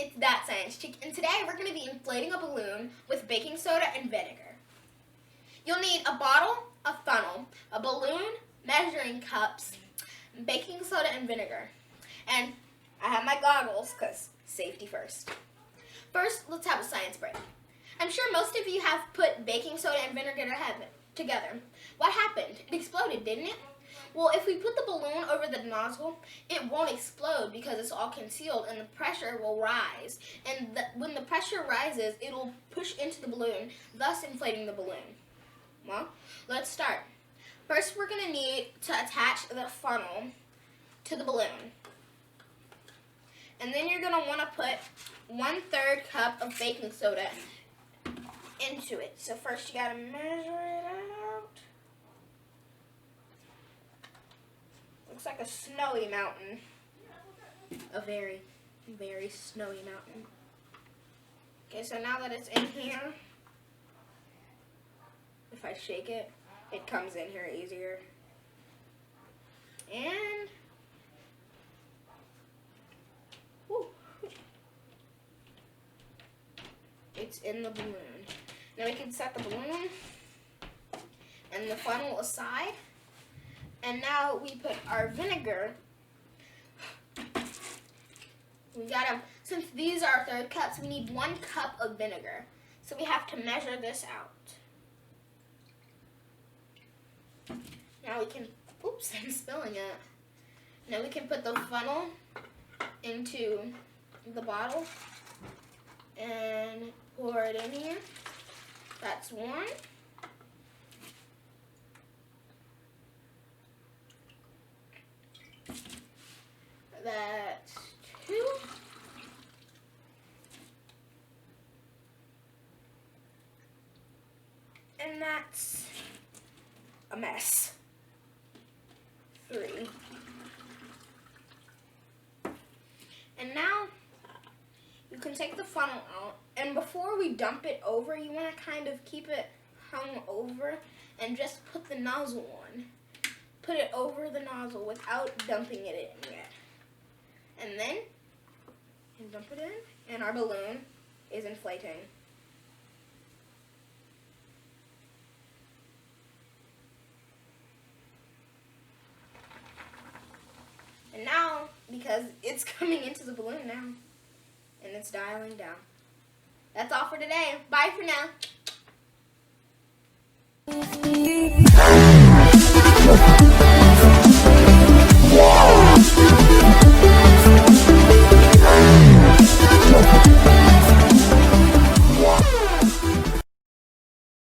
it's that science chick, and today we're going to be inflating a balloon with baking soda and vinegar. You'll need a bottle, a funnel, a balloon, measuring cups, baking soda and vinegar. And I have my goggles because safety first. First, let's have a science break. I'm sure most of you have put baking soda and vinegar together. What happened? It exploded, didn't it? Well, if we put the balloon over the nozzle, it won't explode because it's all concealed and the pressure will rise. And when the pressure rises, it'll push into the balloon, thus inflating the balloon. Well, let's start. First, we're going to need to attach the funnel to the balloon. And then you're going to want to put 1/3 cup of baking soda into it. So first you got to measure it out. Looks like a snowy mountain. A very, very snowy mountain. Okay, so now that it's in here, if I shake it, it comes in here easier. And whew, it's in the balloon. Now we can set the balloon and the funnel aside. And now we put our vinegar. Since these are 1/3 cups, we need 1 cup of vinegar. So we have to measure this out. Now we can, oops, I'm spilling it. Now we can put the funnel into the bottle and pour it in here. That's 1. That's 2. And that's a mess. 3. And now you can take the funnel out, and before we dump it over, you want to kind of keep it hung over and just put the nozzle on. Put it over the nozzle without dumping it in yet. And then you dump it in, and our balloon is inflating. And now, because it's coming into the balloon now, and it's dialing down. That's all for today. Bye for now.